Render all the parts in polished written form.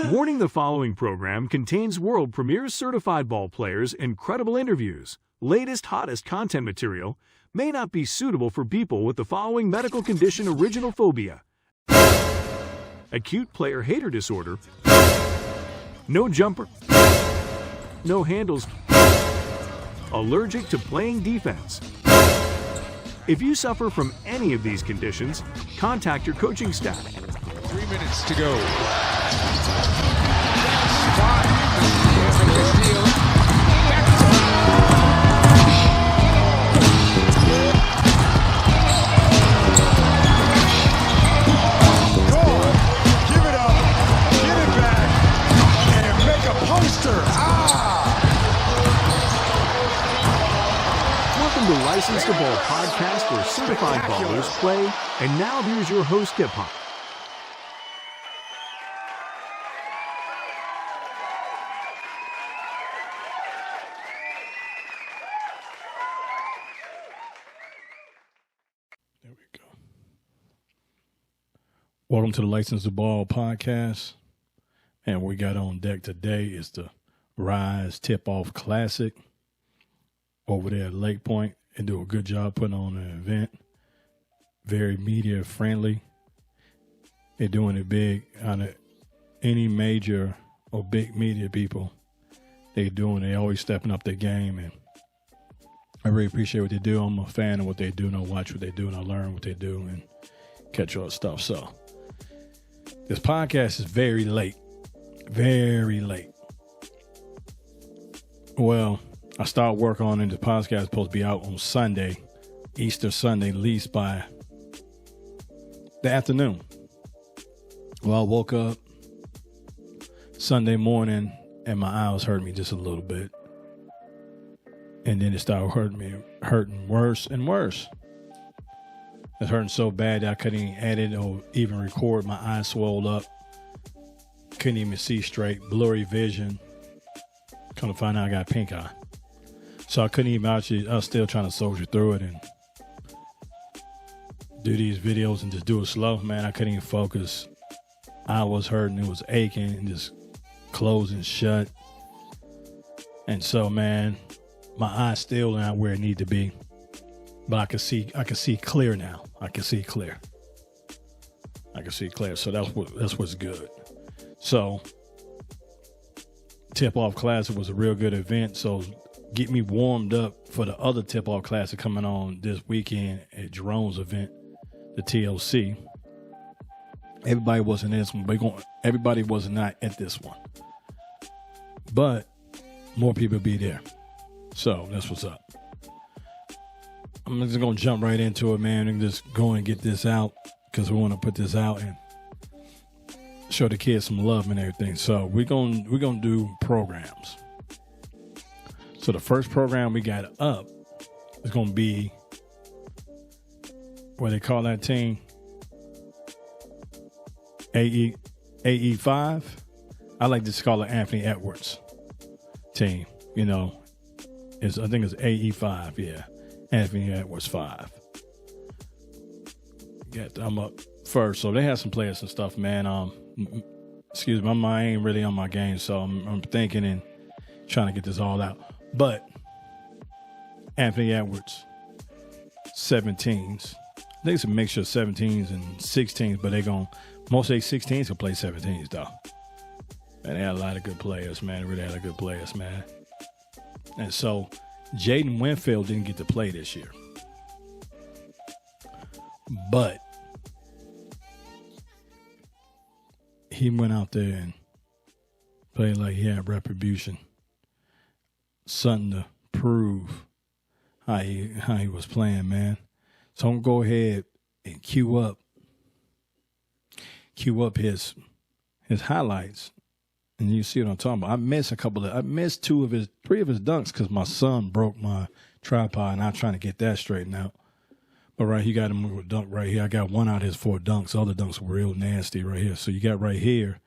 Warning: the following program contains world premiere certified ball players, incredible interviews, latest, hottest content material, may not be suitable for people with the following medical condition: original phobia, acute player hater disorder, no jumper, no handles, allergic to playing defense. If you suffer from any of these conditions, contact your coaching staff. 3 minutes to go. Welcome to Licensed to Ball podcast, where certified ballers play. And now here's your host, Hip Hop. There we go. Welcome to the Licensed to Ball podcast. And what we got on deck today is the Ryze Tip-Off Clssic over there at Lake Point, and do a good job putting on an event. Very media friendly. They're doing it big on any major or big media people. They always stepping up their game, and I really appreciate what they do. I'm a fan of what they do, and I watch what they do, and I learn what they do, and catch all the stuff. So this podcast is very late. Very late. Well, I start work on it. The podcast is supposed to be out on Sunday, Easter Sunday, at least by the afternoon. Well, I woke up Sunday morning and my eyes hurt me just a little bit. And then it started hurting worse and worse. It's hurting so bad that I couldn't even edit or even record. My eyes swelled up. Couldn't even see straight, blurry vision. Come to find out I got pink eye. So I couldn't even I was still trying to soldier through it and do these videos and just do it slow. Man, I couldn't even focus. I was hurting, it was aching and just closing shut. And so, man, my eye's still not where it need to be. But I can see clear now. I can see clear. So that's what's good. So Tip-Off Clssic was a real good event. So get me warmed up for the other Tip-Off Clssic coming on this weekend at Jerome's event, the TLC. Everybody wasn't in this one. Everybody was not at this one. But more people be there. So that's what's up. I'm just going to jump right into it, man, and just go and get this out because we want to put this out and show the kids some love and everything. So we're gonna do programs. So the first program we got up is gonna be what they call that team, AE5. I like to call it Anthony Edwards team. You know, I think it's AE5. Yeah, Anthony Edwards 5. I'm up first. So they have some players and stuff, man. Excuse me, my mind ain't really on my game, so I'm thinking and trying to get this all out. But Anthony Edwards, 17s. I think it's a mixture of 17s and 16s, but most of these 16s will play 17s, though. And they had a lot of good players, man. They really had a good players, man. And so Jalan Wingfield didn't get to play this year. But he went out there and played like he had retribution. Something to prove how he was playing, man. So I'm going to go ahead and cue up his highlights. And you see what I'm talking about. I missed three of his dunks because my son broke my tripod and I'm trying to get that straightened out. But right, he got him with a dunk right here. I got one out of his 4 dunks. The other dunks were real nasty right here. So you got right here,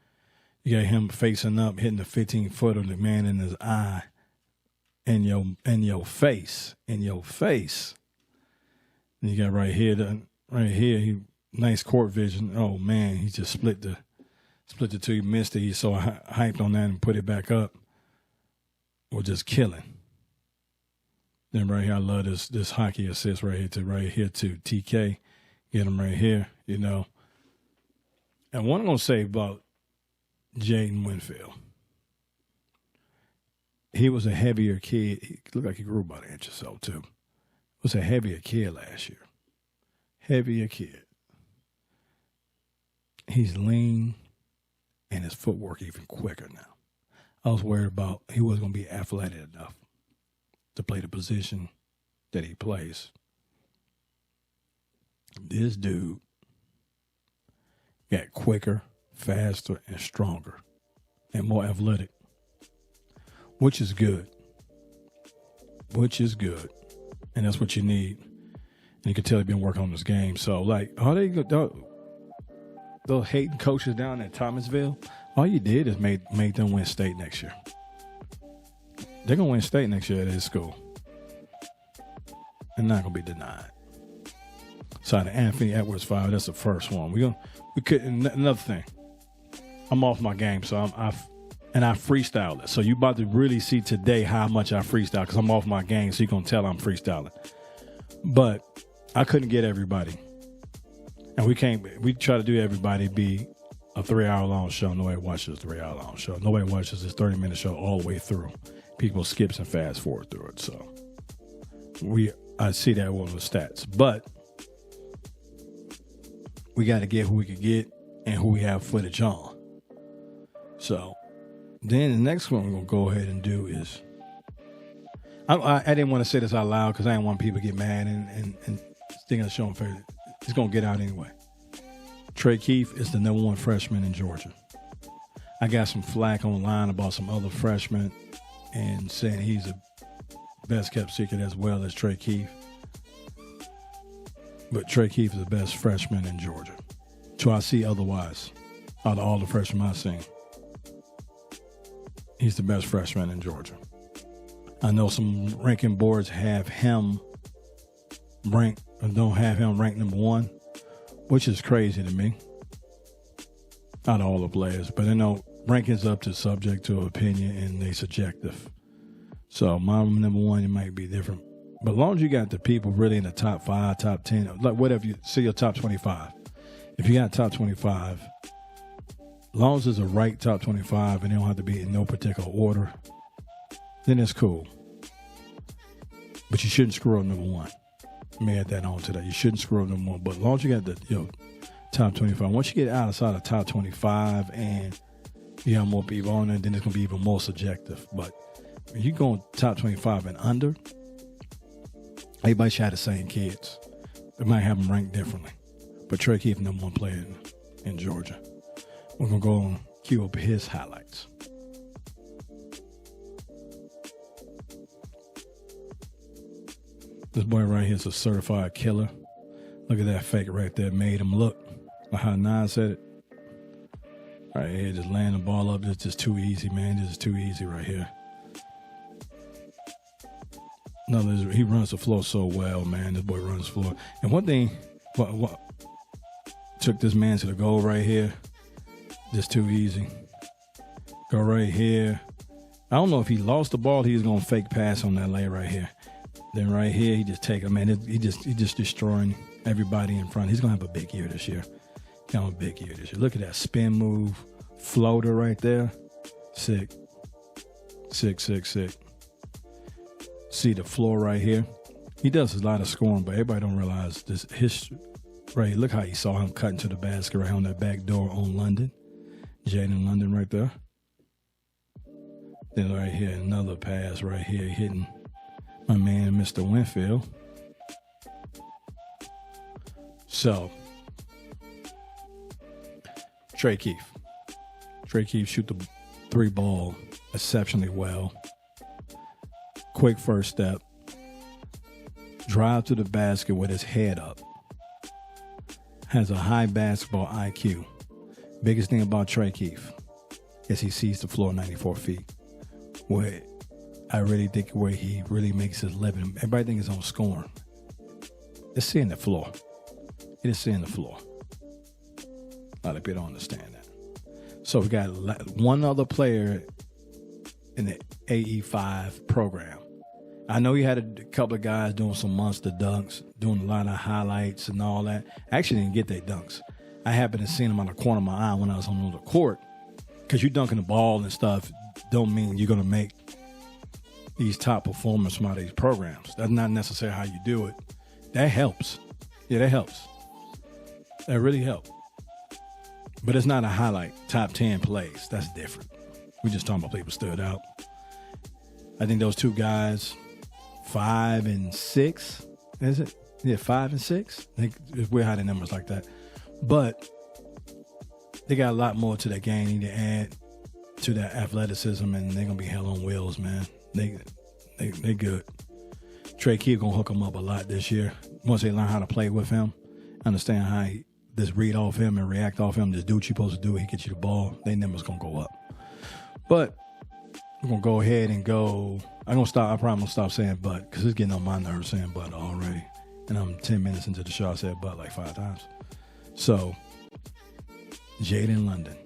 you got him facing up, hitting the 15-footer, the man in his eye, in your face. And you got right here, he nice court vision. Oh man, he just split the split the two, he missed it. He so hyped on that and put it back up. Was just killing. Then right here, I love this hockey assist right here to TK. Get him right here, you know. And what I'm going to say about Jayden Wingfield, he was a heavier kid. He looked like he grew about an inch or so, too. Was a heavier kid last year. Heavier kid. He's lean, and his footwork even quicker now. I was worried about he wasn't going to be athletic enough to play the position that he plays. This dude got quicker, faster, and stronger, and more athletic, which is good. And that's what you need. And you can tell he's been working on this game. So, like, those hating coaches down at Thomasville, all you did is make them win state next year. They're going to win state next year at his school. And not going to be denied. So, the Anthony Edwards file, that's the first one. Another thing. I'm off my game, so I freestyle it. So you about to really see today how much I freestyle because I'm off my game, so you're going to tell I'm freestyling. But I couldn't get everybody. And we try to do everybody be a 3-hour long show. Nobody watches a 3-hour long show. Nobody watches this 30-minute show all the way through. People skips and fast forward through it. So I see that one of the stats. But we got to get who we can get and who we have footage on. So then the next one we're going to go ahead and do is, I didn't want to say this out loud because I didn't want people to get mad and thinking of showing Ferry. It's going to get out anyway. Tre Keith is the #1 freshman in Georgia. I got some flack online about some other freshmen and saying he's the best kept secret as well as Tre Keith. But Tre Keith is the best freshman in Georgia. So I see otherwise out of all the freshmen I've seen. He's the best freshman in Georgia. I know some ranking boards have him ranked or don't have him ranked #1, which is crazy to me. Out of all the players. But I know ranking's up to subject to opinion and they subjective. So my #1, it might be different. But as long as you got the people really in the top 5, top 10, like whatever you see your top 25. If you got top 25, as long as it's a right top 25 and they don't have to be in no particular order, then it's cool. But you shouldn't screw up #1. Let me add that on to that. You shouldn't screw up #1. But as long as you got the top 25, once you get outside of top 25 and you have more people on there, then it's going to be even more subjective. But if you go top 25 and under, everybody should have the same kids. They might have them ranked differently. But Tre Keith, #1 player in Georgia. We're going to go and cue up his highlights. This boy right here is a certified killer. Look at that fake right there. Made him look. Like how Nas said it. Right here, just laying the ball up. It's just too easy, man. This is too easy right here. No, he runs the floor so well, man. This boy runs the floor. And one thing, what took this man to the goal right here, just too easy. Go right here. I don't know if he lost the ball. He's going to fake pass on that lay right here. Then right here, he just take it, man. He just destroying everybody in front. He's going to have a big year this year. He's going to have a big year this year. Look at that spin move, floater right there. Sick. Sick. See the floor right here. He does a lot of scoring, but everybody don't realize this history. Right, look how you saw him cutting to the basket right on that back door on London. Jayden London right there. Then right here, another pass right here hitting my man, Mr. Wingfield. So, Tre Keith. Tre Keith shoot the 3 ball exceptionally well. Quick first step. Drive to the basket with his head up. Has a high basketball IQ. Biggest thing about Tre Keith is he sees the floor 94 feet. Where I really think where he really makes his living. Everybody thinks it's on scoring. It's seeing the floor. It is seeing the floor. A lot of people don't understand that. So we got one other player in the AE5 program. I know he had a couple of guys doing some monster dunks, doing a lot of highlights and all that. I actually didn't get their dunks. I happened to see them on the corner of my eye when I was on the court. Because you dunking the ball and stuff don't mean you're going to make these top performers from out of these programs. That's not necessarily how you do it. That helps. Yeah, that helps. That really helps. But it's not a highlight, top 10 plays. That's different. We just talking about people stood out. I think those two guys, 5 and 6, is it? Yeah, 5 and 6. I think we're hiding numbers like that. But they got a lot more to that game to add to that athleticism, and they're going to be hell on wheels, man. They good. Tre Keith going to hook them up a lot this year. Once they learn how to play with him, understand how he just read off him and react off him, just do what you're supposed to do. He gets you the ball. Their numbers going to go up. But we're going to go ahead and go. I'm going to stop. I probably going to stop saying but because it's getting on my nerves saying but already. And I'm 10 minutes into the show. I said but like 5 times. So, Jayden London,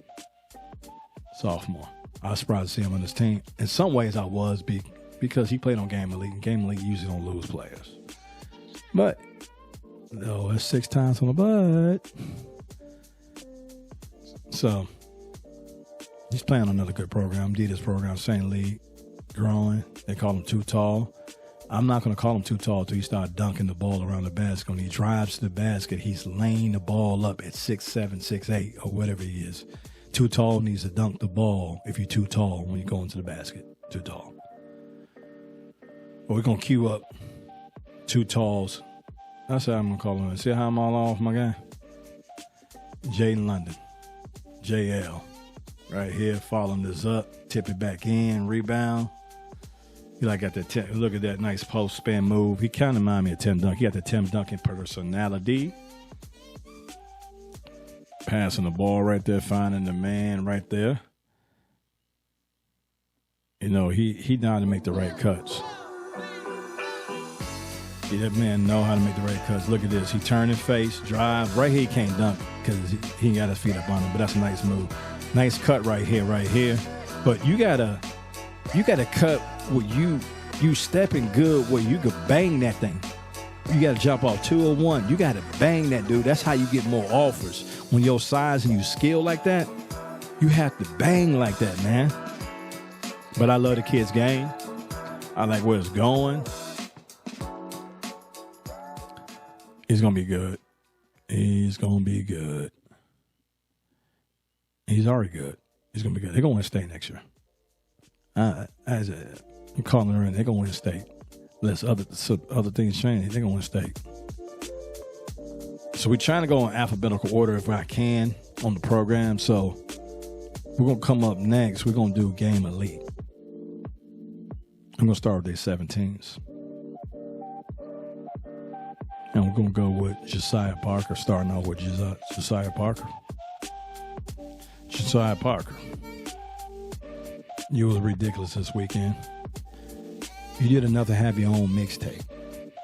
sophomore. I was surprised to see him on this team. In some ways, I was because he played on Game Elite, and Game Elite usually don't lose players. But, no, that's 6 times on the butt. So, he's playing on another good program, Adidas program, St. League, growing. They call him too tall. I'm not going to call him too tall until he starts dunking the ball around the basket. When he drives to the basket, he's laying the ball up at 6'7", 6'8", or whatever he is. Too tall needs to dunk the ball if you're too tall when you go into the basket. Too tall. But we're going to queue up 2 talls. That's how I'm going to call him. See how I'm all off, my guy? Jayden London. JL. Right here, following this up. Tip it back in. Rebound. He like got that. Look at that nice post spin move. He kind of remind me of Tim Duncan. He got the Tim Duncan personality. Passing the ball right there, finding the man right there. You know, he down to make the right cuts. Yeah, that man know how to make the right cuts. Look at this. He turned his face, drive. Right here he can't dunk because he got his feet up on him, but that's a nice move. Nice cut right here. But you gotta cut where you stepping good where you could bang that thing. You got to jump off 2 or 1. You got to bang that dude. That's how you get more offers. When your size and you skill like that, you have to bang like that, man. But I love the kid's game. I like where it's going. He's going to be good. He's going to be good. He's already good. He's going to be good. They're going to win state next year. I'm calling her in. They're going to win state. Unless other things change, they're going to win state. So we're trying to go in alphabetical order if I can on the program. So we're going to come up next. We're going to do Game Elite. I'm going to start with their 17s. And we're going to go with Josiah Parker, starting off with Josiah Parker. Josiah Parker. You was ridiculous this weekend. You did enough to have your own mixtape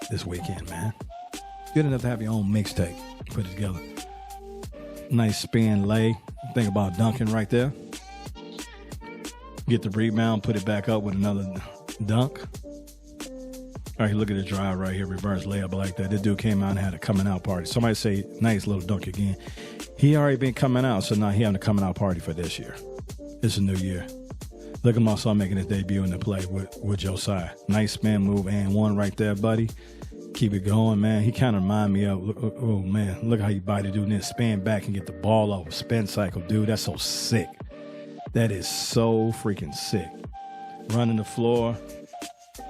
this weekend, man. You did enough to have your own mixtape. Put it together. Nice spin lay. Think about dunking right there. Get the rebound, put it back up with another dunk. All right, look at the drive right here. Reverse layup like that. This dude came out and had a coming out party. Somebody say, nice little dunk again. He already been coming out, so now he having a coming out party for this year. It's a new year. Look at my son making his debut in the play with Josiah. Nice spin move and 1 right there, buddy. Keep it going, man. He kind of remind me of, oh, man, look how you body dude and then spin back and get the ball off. Spin cycle, dude. That's so sick. That is so freaking sick. Running the floor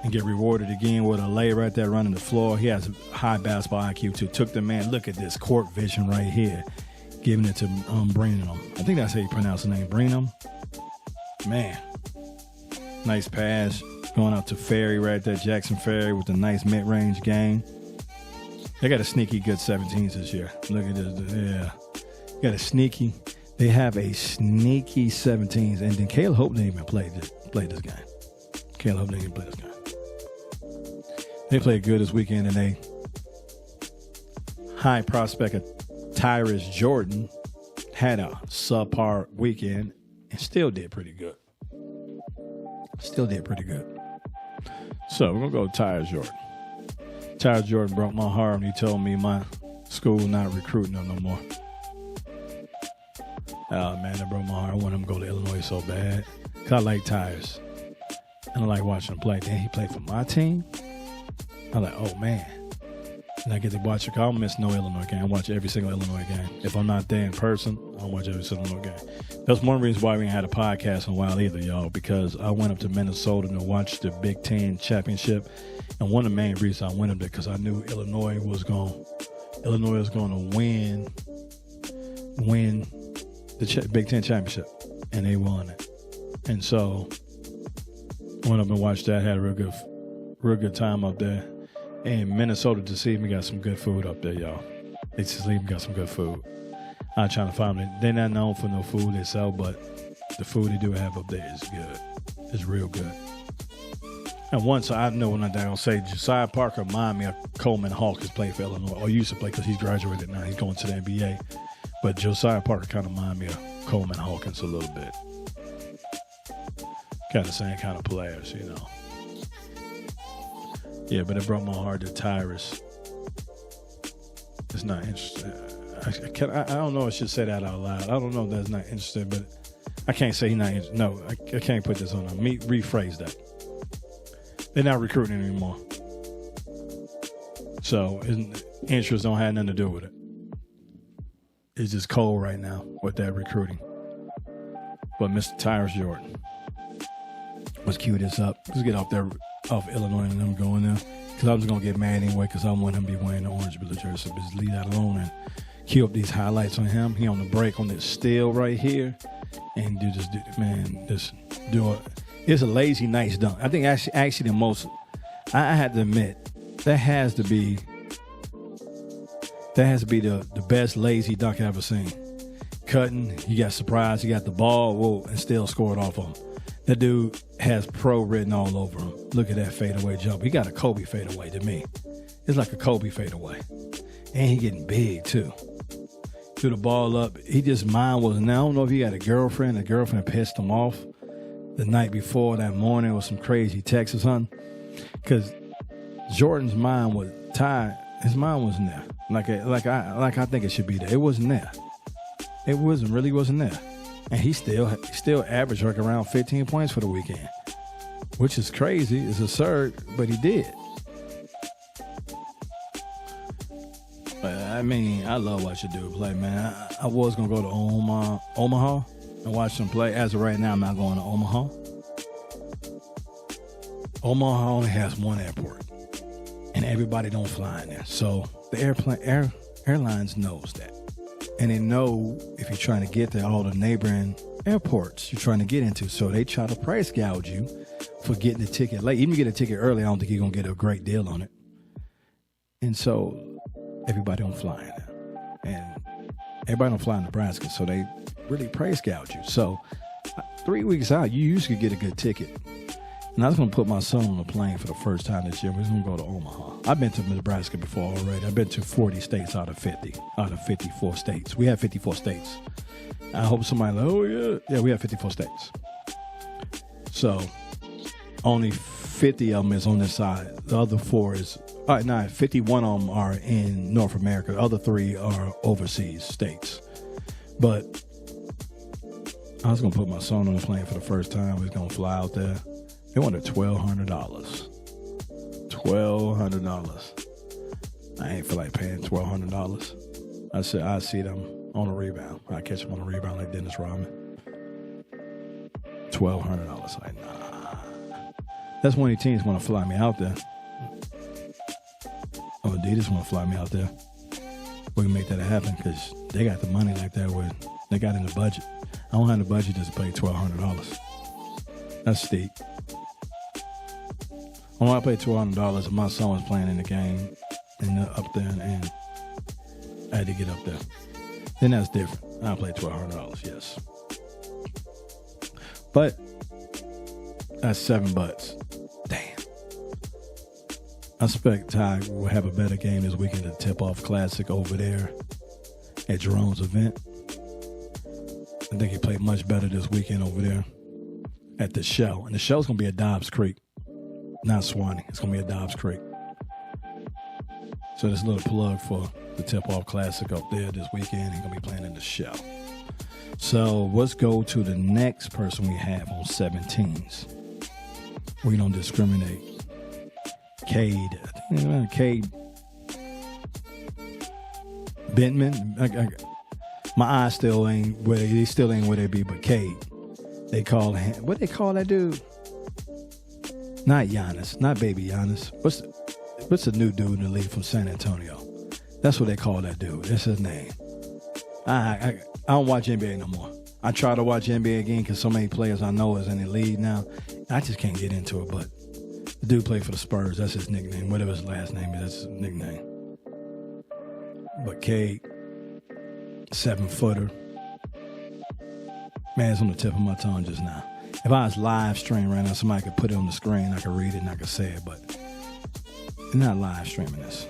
and get rewarded again with a lay right there running the floor. He has high basketball IQ, too. Took the man. Look at this court vision right here. Giving it to Brenham. I think that's how you pronounce the name. Brenham. Man. Nice pass going out to Ferry right there. Jackson Ferry with a nice mid-range game. They got a sneaky good 17s this year. Look at this. Yeah. Got a sneaky. They have a sneaky 17s. And then Caleb Hope didn't even play this game. Caleb Hope didn't even play this game. They played good this weekend, and they high prospect of Tylis Jordan had a subpar weekend and still did pretty good. So we're going to go to Tyler Jordan. Tyler Jordan broke my heart when he told me my school not recruiting him no more. Oh, man, that broke my heart. I want him to go to Illinois so bad. Because I like Tyus. And I like watching him play. Then he played for my team. I'm like, oh, man. And I get to watch it. I don't miss no Illinois game. I watch every single Illinois game. If I'm not there in person, I'll watch every single Illinois game. That's one reason why we ain't had a podcast in a while either, y'all, because I went up to Minnesota to watch the Big Ten championship. And one of the main reasons I went up there because I knew Illinois was going to win the Big Ten championship. And they won it. And so went up and watched that. Had a real good time up there. And Minnesota to see me got some good food up there, y'all. They just leave me got some good food. I'm trying to find it. They're not known for no food they sell, but the food they do have up there is good. It's real good. And once I know when I'm going to say Josiah Parker remind me of Coleman Hawkins played for Illinois, or used to play because he's graduated now. He's going to the NBA. But Josiah Parker kind of remind me of Coleman Hawkins a little bit. Kind of the same kind of players, you know. Yeah, but it broke my heart that Tyris is not interested. I don't know if I should say that out loud. I don't know if that's not interested, but I can't say he's not interested. No, I can't put this on him. Rephrase that. They're not recruiting anymore. So interest don't have nothing to do with it. It's just cold right now with that recruiting. But Mr. Tyris Jordan, let's cue this up. Let's get off Illinois and them going there. Because I was going to get mad anyway because I want him to be wearing the orange blue jersey. So just leave that alone and cue up these highlights on him. He on the break on this steal right here. And just do it. It's a lazy, nice dunk. I think actually the most, I had to admit, that has to be the best lazy dunk I've ever seen. Cutting, he got surprised, he got the ball, and still scored off him. That dude has pro written all over him. Look at that fadeaway jump. He got a Kobe fadeaway to me. It's like a Kobe fadeaway. And he getting big, too. Threw the ball up. He just, mine wasn't. Now, I don't know if he had a girlfriend. The girlfriend pissed him off the night before that morning with some crazy text or something. Because Jordan's mind was tied. His mind wasn't there. Like I think it should be there. It wasn't there. It really wasn't there. And he still averaged like around 15 points for the weekend, which is crazy. It's absurd, but he did. But I mean, I love watching dude play, man. I was gonna go to Omaha and watch them play. As of right now, I'm not going to Omaha. Omaha only has one airport, and everybody don't fly in there. So the airlines knows that. And they know if you're trying to get there, all the neighboring airports you're trying to get into. So they try to price gouge you for getting the ticket late. Even if you get a ticket early, I don't think you're going to get a great deal on it. And so everybody don't fly in there. And everybody don't fly in Nebraska. So they really price gouge you. So 3 weeks out, you usually get a good ticket. And I was going to put my son on a plane for the first time this year. We're going to go to Omaha. I've been to Nebraska before already. I've been to 40 states out of 54 states. We have 54 states. I hope somebody like, oh, yeah. Yeah, we have 54 states. So only 50 of them is on this side. The other 4 is, 51 of them are in North America. The other 3 are overseas states. But I was going to put my son on a plane for the first time. We're going to fly out there. They wanted $1,200. $1,200. I ain't feel like paying $1,200. I said I see them on a rebound. I catch them on a rebound like Dennis Rodman. $1,200. Like, nah. That's one of the teams want to fly me out there. Oh, Adidas want to fly me out there. We can make that happen because they got the money like that where they got in the budget. I don't have the budget just to pay $1,200. That's steep. When I paid $200 and my son was playing in the game and up there and I had to get up there. Then that's different. I played $1,200, yes. But that's $7. Damn. I expect Ty will have a better game this weekend at the Tip-Off Clssic over there at Jerome's event. I think he played much better this weekend over there at the show. And the show's going to be at Dobbs Creek, not Swanee. It's going to be at Dobbs Creek. So there's a little plug for the Tip-Off Classic up there this weekend. He's going to be playing in the show. So let's go to the next person we have on 17s. We don't discriminate. Cade. Cade Bentman. My eyes still ain't where they still ain't where they be, but Cade. They call him, what they call that dude? Not Giannis, not baby Giannis. What's the new dude in the league from San Antonio? That's what they call that dude. That's his name. I don't watch NBA no more. I try to watch NBA again because so many players I know is in the league now. I just can't get into it, but the dude played for the Spurs. That's his nickname. Whatever his last name is, that's his nickname. But Cade, 7-footer. Man, it's on the tip of my tongue just now. If I was live streaming right now, somebody could put it on the screen. I could read it and I could say it, but I'm not live streaming this.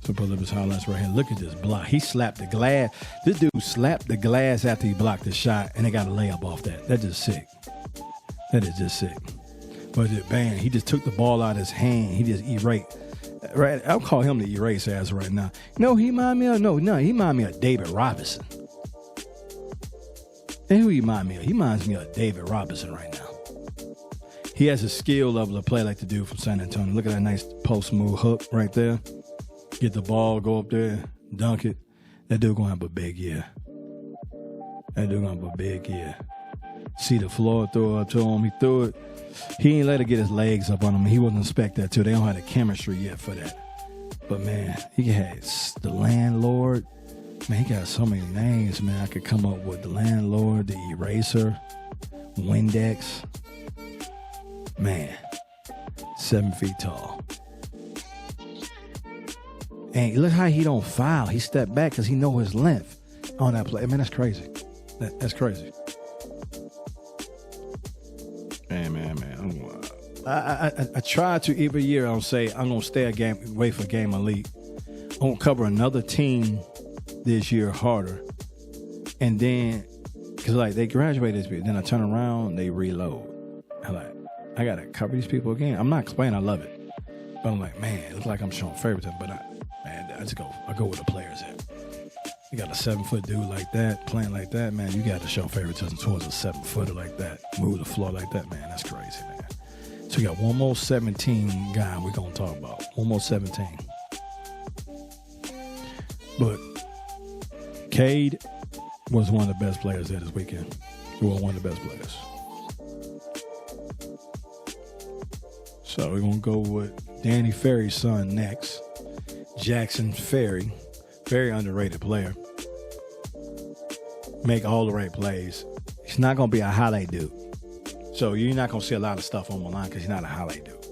So pull up his highlights right here. Look at this block. He slapped the glass. This dude slapped the glass after he blocked the shot, and they got a layup off that. That's just sick. That is just sick. But bang, he just took the ball out of his hand. He just erased. Right, I'll call him the erase ass right now. No, he remind me of he remind me of David Robinson. And who he remind me of? He reminds me of David Robinson right now. He has a skill level to play like the dude from San Antonio. Look at that nice post move hook right there. Get the ball, go up there, dunk it. That dude gonna have a big year. That dude gonna have a big year. See the floor, throw it up to him. He threw it. He ain't let it get his legs up on him. He wasn't expect that too. They don't have the chemistry yet for that. But man, he has the landlord. Man, he got so many names, man. I could come up with the landlord, the eraser, Windex. Man, 7 feet tall. And look how he don't foul. He stepped back because he know his length on that play. Man, that's crazy. That's crazy. Man. I try to every year. I'll say I'm gonna stay wait for Game Elite. I'm gonna cover another team this year harder, and then because like they graduated this year, then I turn around, they reload. I gotta cover these people again. I'm not explaining I love it, but I'm like, man, it looks like I'm showing favoritism. But I go where the players at. You got a 7-foot dude like that, playing like that, man, you got to show favoritism towards a 7-footer like that. Move the floor like that, man, that's crazy, man. So we got one more 17 guy we're going to talk about. One more 17. But Cade was one of the best players there this weekend. He was one of the best players. So we're going to go with Danny Ferry's son next. Jackson Ferry. Very underrated player. Make all the right plays. He's not going to be a highlight dude. So you're not going to see a lot of stuff on the line because he's not a highlight dude.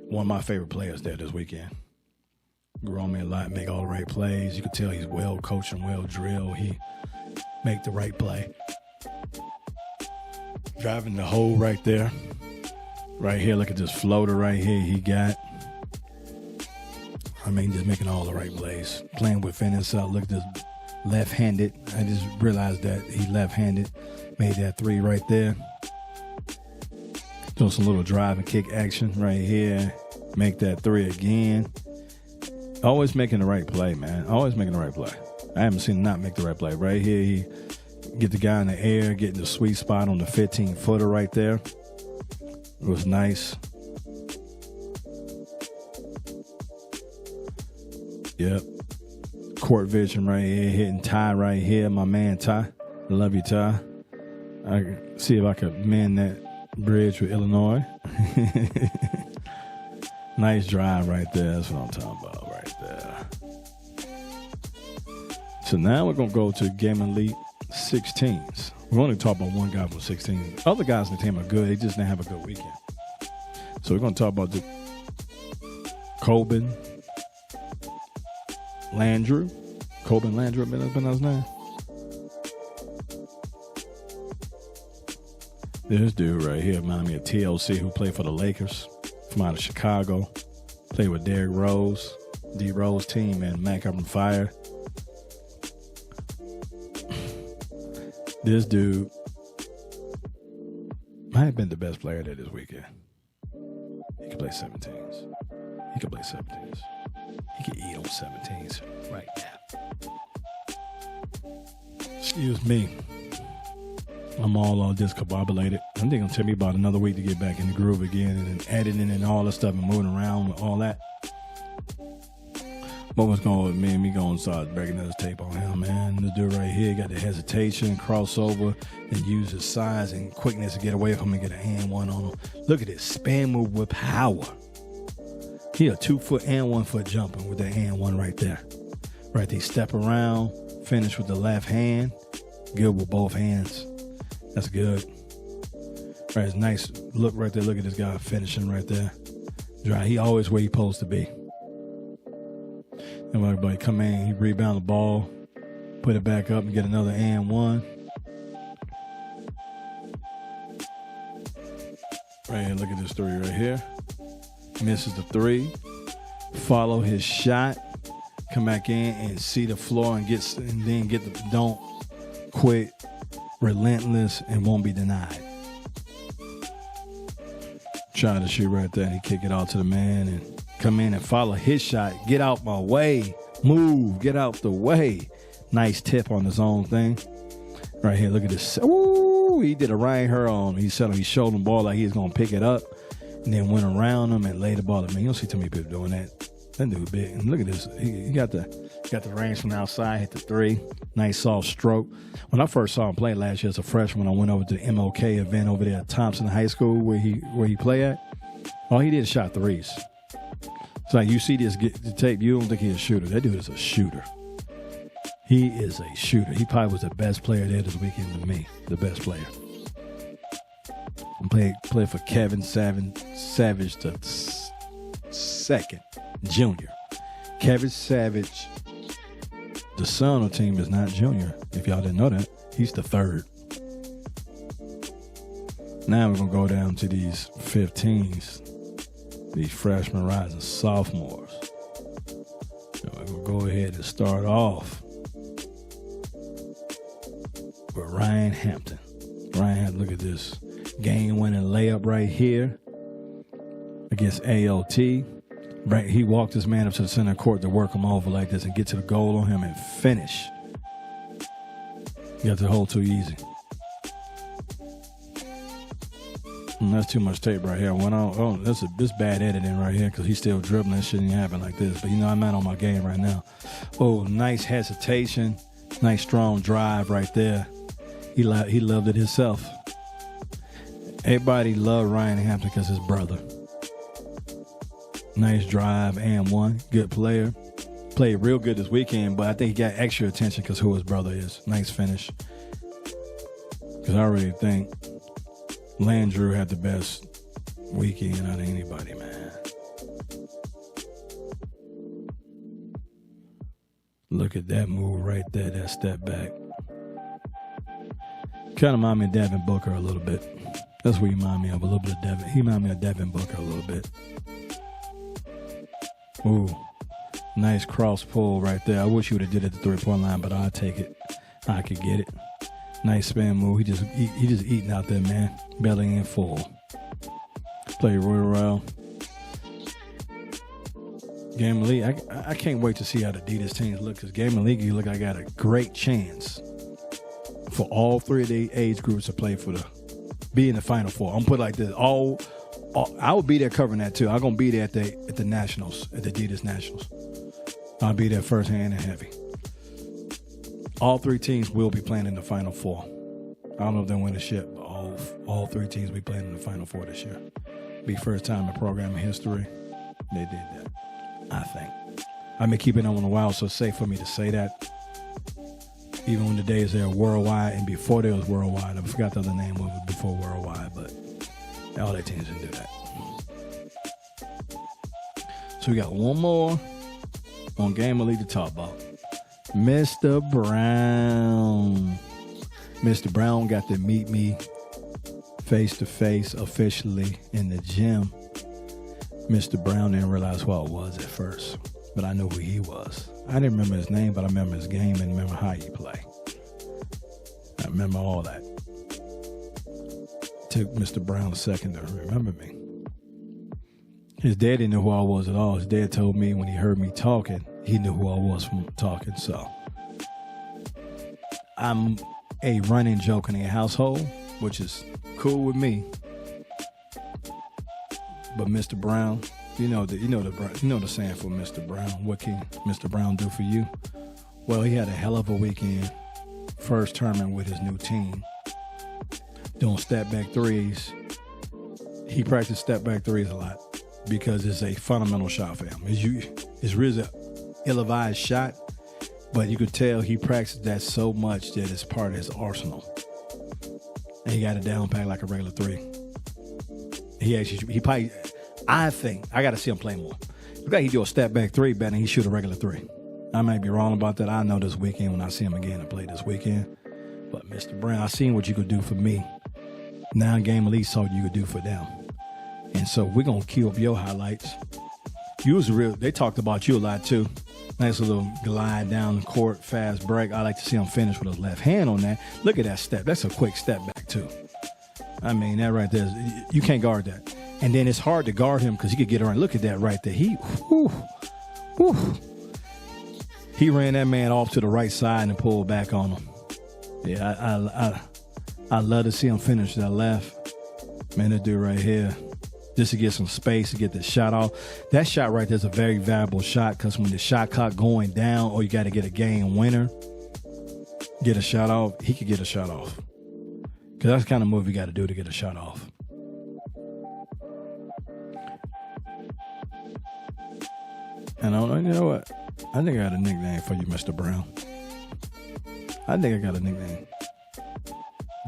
One of my favorite players there this weekend. Grew on me a lot, make all the right plays. You can tell he's well coached and well drilled. He make the right play. Driving the hole right there. Right here, look at this floater right here he got. I mean, just making all the right plays. Playing within himself. Look at this left-handed. I just realized that he left-handed. Made that 3 right there. Doing some little drive and kick action right here. Make that 3 again. Always making the right play, man. Always making the right play. I haven't seen him not make the right play. Right here, he get the guy in the air, getting the sweet spot on the 15-footer right there. It was nice. Yep. Court vision right here, hitting Ty right here. My man Ty. I love you, Ty. I can see if I could mend that bridge with Illinois. Nice drive right there. That's what I'm talking about right there. So now we're going to go to Game Elite 16s. We're only talk about one guy from 16. Other guys in the team are good. They just didn't have a good weekend. So we're going to talk about the Colben, Landrew. Colben Landrew, been his name. This dude right here reminded me of TLC, who played for the Lakers from out of Chicago. Played with Derrick Rose, D Rose team, and Mac up on fire. This dude might have been the best player there this weekend. He could play 17s. He could play 17s. He could eat on 17s right now. Excuse me. I'm all discombobulated. I think it'll take me about another week to get back in the groove again and then editing and all that stuff and moving around with all that. But what's going on with me and me going to start breaking this tape on him, man. This dude right here got the hesitation, crossover, and use his size and quickness to get away from him and get a hand one on him. Look at this spin move with power. He a 2 foot and 1 foot jumping with that hand one right there. Right there, step around, finish with the left hand. Good with both hands. That's good. Right, it's nice look right there. Look at this guy finishing right there. Dry. He always where he supposed to be. And everybody come in, he rebound the ball, put it back up and get another and one. Right here, look at this three right here. Misses the three. Follow his shot. Come back in and see the floor and then get the don't quit. Relentless and won't be denied. Try to shoot right there and he kick it out to the man and come in and follow his shot. Get out my way. Move. Get out the way. Nice tip on his own thing. Right here, look at this. Ooh, he did a right her on. He said he showed him the ball like he was going to pick it up and then went around him and laid the ball at me. You don't see too many people doing that. That dude big. And look at this. He got the range from the outside, hit the three. Nice soft stroke. When I first saw him play last year as a freshman, I went over to the MOK event over there at Thompson High School where he played at. All he did is shot threes. It's like you see this the tape, you don't think he's a shooter. That dude is a shooter. He is a shooter. He probably was the best player there this weekend to me. The best player. Played for Kevin Savage the second junior. Kevin Savage, the son of the team, is not junior. If y'all didn't know that, he's the third. Now we're going to go down to these 15s, these freshmen, rising sophomores. So we're going to go ahead and start off with Ryan Hampton. Look at this game-winning layup right here against AOT. Right, he walked his man up to the center court to work him over like this and get to the goal on him and finish. You got the hole too easy. And that's too much tape right here. This bad editing right here because he's still dribbling. It shouldn't happen like this. But, I'm not on my game right now. Oh, nice hesitation. Nice strong drive right there. He loved it himself. Everybody loved Ryan Hampton because his brother. Nice drive and one. Good player. Played real good this weekend, but I think he got extra attention because who his brother is. Nice finish. Because I really think Landrew had the best weekend out of anybody, man. Look at that move right there, that step back. Kind of remind me of Devin Booker a little bit. That's what he remind me of, a little bit of Devin. He remind me of Devin Booker a little bit. Ooh, nice cross pull right there. I wish he would have did it at the 3-point line, but I'll take it. I could get it. Nice spin move. He just eating out there, man. Belly in full. Play real well. Game of League. I can't wait to see how the Adidas teams look because Game of League, you look like I got a great chance for all three of the age groups to play be in the Final Four. I'm put like this. I will be there covering that too. I'm gonna be there at the Nationals, at the Adidas Nationals. I'll be there firsthand and heavy. All three teams will be playing in the Final Four. I don't know if they'll win a ship, but all three teams will be playing in the Final Four this year. Be first time in programming history. They did that, I think. I've been keeping them on a while, so it's safe for me to say that. Even when the days they were worldwide and before they was worldwide. I forgot the other name of it before worldwide, but all their teams didn't do that. So we got one more on Game of League to talk about. Mr. Brown. Mr. Brown got to meet me face-to-face officially in the gym. Mr. Brown didn't realize who I was at first, but I knew who he was. I didn't remember his name, but I remember his game and remember how he played. I remember all that. Took Mr. Brown a second to remember me. His dad didn't know who I was at all. His dad told me when he heard me talking, he knew who I was from talking. So I'm a running joke in a household, which is cool with me. But Mr. Brown, you know the saying for Mr. Brown. What can Mr. Brown do for you? Well, he had a hell of a weekend. First tournament with his new team. Doing step back threes. He practiced step back threes a lot because it's a fundamental shot for him. It's really an ill-advised shot, but you could tell he practiced that so much that it's part of his arsenal. And he got it down pat like a regular three. He probably, I think, I got to see him play more. Look like he do a step back three better than he shoot a regular three. I might be wrong about that. I know this weekend when I see him again and play this weekend. But Mr. Brown, I seen what you could do for me. Now game at least saw what you could do for them. And so we're going to queue up your highlights. You was they talked about you a lot too. Nice little glide down the court, fast break. I like to see him finish with his left hand on that. Look at that step. That's a quick step back too. I mean, that right there, you can't guard that. And then it's hard to guard him because he could get around. Look at that right there. He ran that man off to the right side and pulled back on him. Yeah, I love to see him finish that left. Man, that dude right here, just to get some space to get the shot off. That shot right there is a very valuable shot because when the shot clock going down or you got to get a game winner, get a shot off, he could get a shot off. Because that's the kind of move you got to do to get a shot off. And you know what? I think I got a nickname for you, Mr. Brown. I think I got a nickname.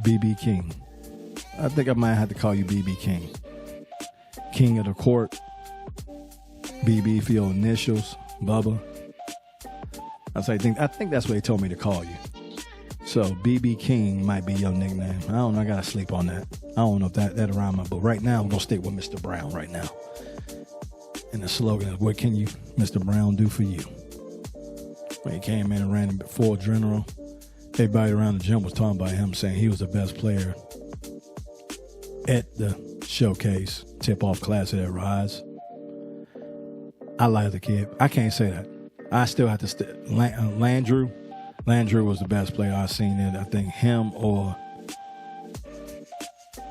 BB King. I think I might have to call you BB King. King of the court. BB for your initials. Bubba. I think that's what they told me to call you. So BB King might be your nickname. I don't know. I got to sleep on that. I don't know if that around my, but right now I'm going to stick with Mr. Brown right now. And the slogan is, what can you, Mr. Brown, do for you? When he came in and ran in full adrenaline, everybody around the gym was talking about him, saying he was the best player at the showcase tip-off class at Ryze. I like the kid. I can't say that. I still have to Landrew. Landrew was the best player I've seen it. I think him or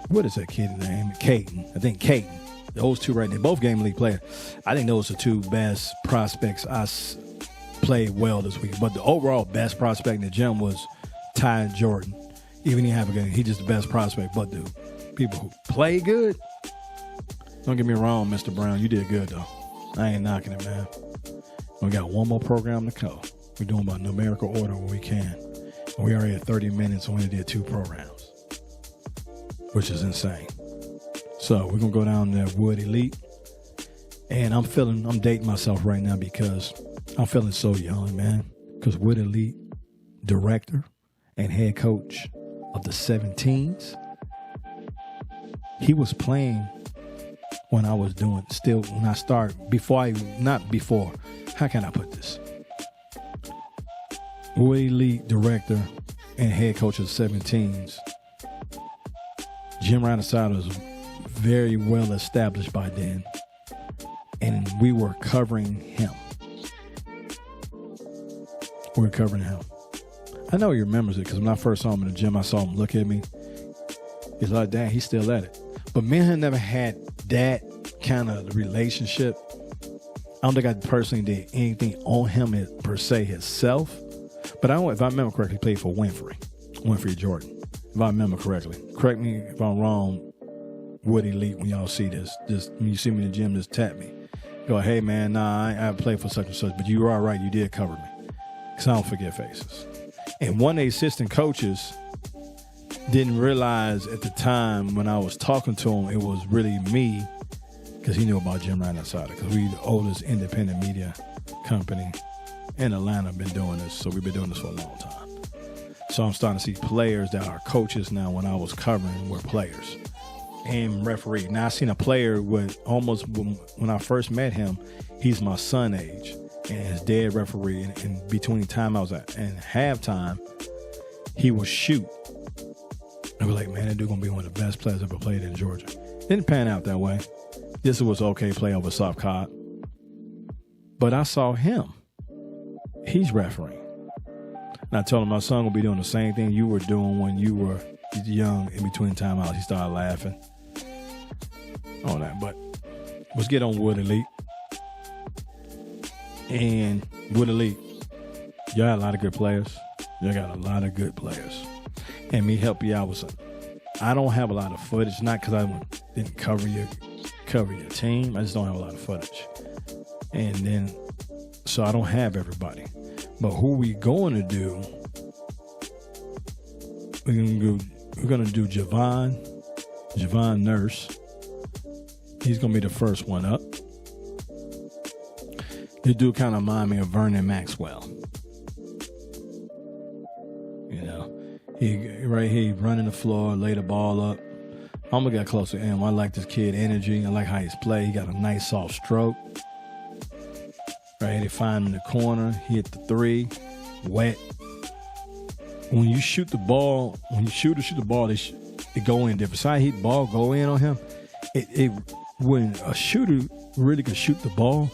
what is that kid's name? Caden. I think Caden. Those two right there, both game league players. I think those are two best prospects I played well this week. But the overall best prospect in the gym was Ty Jordan. Even he have a game, he's just the best prospect. But dude, people who play good, don't get me wrong, Mr. Brown, you did good though. I ain't knocking it, man. We got one more program to go. We're doing by numerical order when we can. And we already at 30 minutes and we only did 2 programs, which is insane. So we're going to go down there, Wood Elite. And I'm dating myself right now because I'm feeling so young, man. Because Wood Elite, director and head coach of the 17s, he was playing when I was doing, when I started, how can I put this? Wood Elite, director and head coach of the 17s. Gymratinsider was very well established by then, and we were covering him. I know he remembers it because when I first saw him in the gym, I saw him look at me. He's like, "Dang, he's still at it." But me and him never had that kind of relationship. I don't think I personally did anything on him per se himself. But if I remember correctly, he played for Winfrey Jordan. If I remember correctly, correct me if I'm wrong. Wood Elite, when y'all see this, just when you see me in the gym, just tap me. Go, hey man, nah, I played for such and such, but you are right, you did cover me. Because I don't forget faces. And one of the assistant coaches didn't realize at the time when I was talking to him, it was really me, because he knew about Gymratinsider, because we the oldest independent media company in Atlanta, been doing this, so we've been doing this for a long time. So I'm starting to see players that are coaches now when I was covering were players. And referee. Now I seen a player with almost, when I first met him, he's my son age, and his dad referee. And between time I was at and halftime, he would shoot that dude going to be one of the best players ever played in Georgia. Didn't pan out that way. This was okay play over soft cod. But I saw him. He's refereeing. And I told him my son will be doing the same thing you were doing when you were young in between timeouts. He started laughing. All that. But let's get on Wood Elite. And Wood Elite, y'all got a lot of good players. Y'all got a lot of good players. And me help you out with something. I don't have a lot of footage, not because I didn't cover your team. I just don't have a lot of footage. And then, so I don't have everybody. But who we going to do, we're going to do Javon Nurse. He's going to be the first one up. This dude kind of remind me of Vernon Maxwell. You know, he right here running the floor, lay the ball up. I'm gonna get closer to him. I like this kid energy. I like how he's play. He got a nice soft stroke. Right here, they find him in the corner. He hit the three, wet. When you shoot the ball, when you shoot the ball, they go in different. Side hit ball go in on him. When a shooter really can shoot the ball,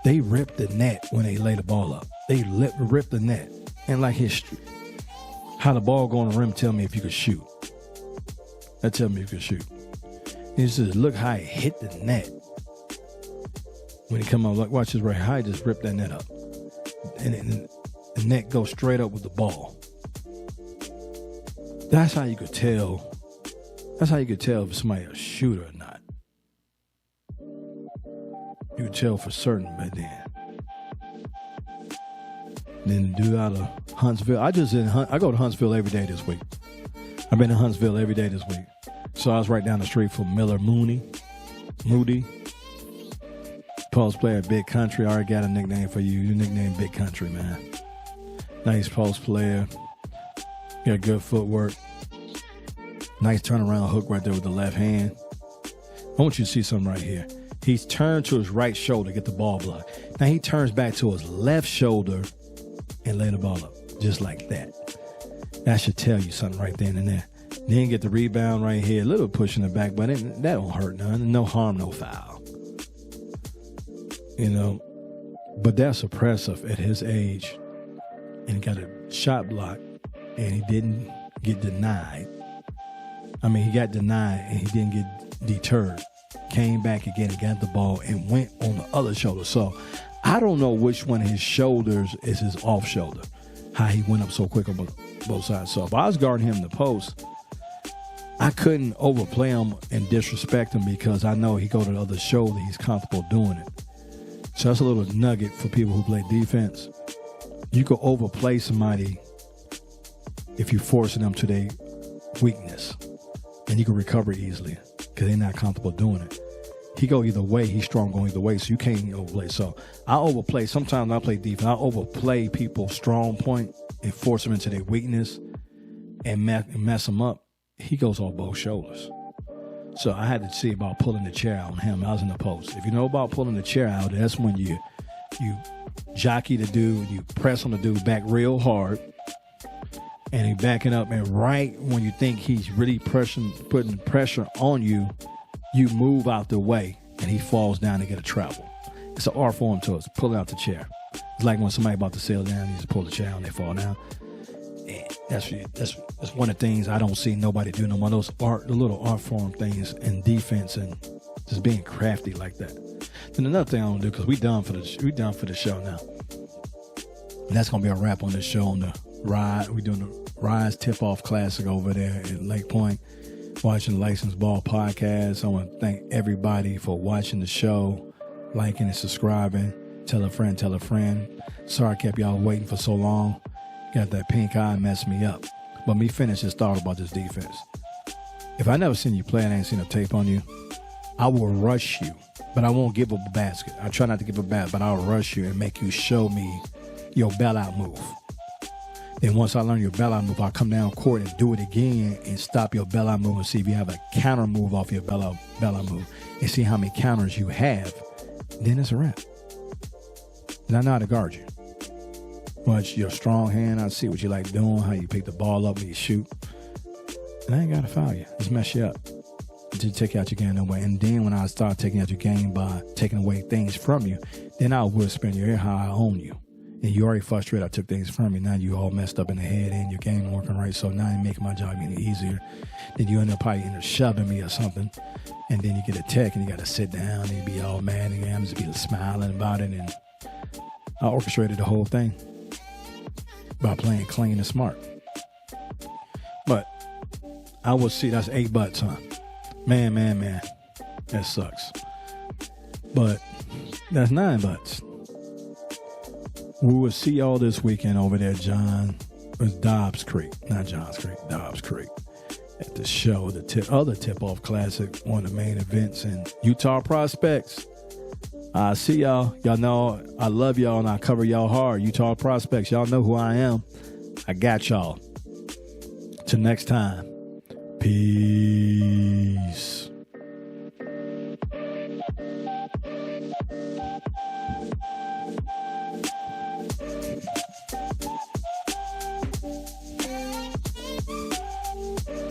they rip the net when they lay the ball up. They rip the net. And like history, how the ball go on the rim tell me if you could shoot. That tell me if you could shoot. He says, look how he hit the net. When he come out, like watch this right, how he just ripped that net up. And the net goes straight up with the ball. That's how you could tell. That's how you could tell if somebody a shooter or not. You could tell for certain by then the dude out of Huntsville. I go to Huntsville every day this week. I've been to Huntsville every day this week. So I was right down the street from Miller Moody. Post player, Big Country. I already got a nickname for you. Your nickname Big Country, man. Nice post player. Got good footwork. Nice turnaround hook right there with the left hand. I want you to see something right here. He's turned to his right shoulder, get the ball blocked. Now he turns back to his left shoulder and lay the ball up, just like that. That should tell you something right then and there. Then get the rebound right here, a little push in the back, but that don't hurt none. No harm, no foul. You know, but that's impressive at his age. And he got a shot block, and he didn't get denied. I mean, he got denied, and he didn't get deterred. Came back again and got the ball and went on the other shoulder. So I don't know which one of his shoulders is his off shoulder, how he went up so quick on both sides. So if I was guarding him in the post, I couldn't overplay him and disrespect him because I know he go to the other shoulder. He's comfortable doing it. So that's a little nugget for people who play defense. You can overplay somebody if you're forcing them to their weakness, and you can recover easily because they're not comfortable doing it. He go either way. He's strong going either way, so you can't overplay. So I overplay. Sometimes I play defense. I overplay people's strong point and force them into their weakness and mess them up. He goes on both shoulders. So I had to see about pulling the chair out on him. I was in the post. If you know about pulling the chair out, that's when you jockey the dude, you press on the dude back real hard, and he backing up. And right when you think he's really putting pressure on you, you move out the way, and he falls down to get a travel. It's an art form to us, pulling out the chair. It's like when somebody about to sail down, you just pull the chair out and they fall down. And that's one of the things I don't see nobody do no more. The little art form things in defense and just being crafty like that. Then another thing I want to do, because we done for the show now. And that's gonna be a wrap on this show on the Ryze. We're doing the Ryze Tip-Off Classic over there at Lake Point. Watching the Licensed Ball Podcast. I want to thank everybody for watching the show, liking and subscribing. Tell a friend. Sorry I kept y'all waiting for so long. Got that pink eye messed me up. But me finish this thought about this defense. If I never seen you play and I ain't seen a tape on you, I will rush you, but I won't give up a basket. I try not to give a basket, but I'll rush you and make you show me your bailout move. Then once I learn your bailout move, I'll come down court and do it again and stop your bailout move and see if you have a counter move off your bailout move and see how many counters you have. Then it's a wrap. And I know how to guard you. Watch your strong hand. I see what you like doing, how you pick the ball up when you shoot. And I ain't got to foul you. Just mess you up. To take out your game no way. And then when I start taking out your game by taking away things from you, then I will spin your ear how I own you. And you already frustrated I took things from you. Now you all messed up in the head and your game working right. So now you're making my job any easier. Then you end up probably shoving me or something. And then you get a tech and you got to sit down and you be all mad and I'm just be smiling about it. And I orchestrated the whole thing by playing clean and smart. But I will see that's 8 butts, huh? Man. That sucks. But that's 9 butts. We will see y'all this weekend over there, Dobbs Creek. Not Johns Creek, Dobbs Creek. At the show, the other tip-off classic, one of the main events in Utah Prospects. I see y'all. Y'all know I love y'all and I cover y'all hard. Utah Prospects, y'all know who I am. I got y'all. Till next time. Peace.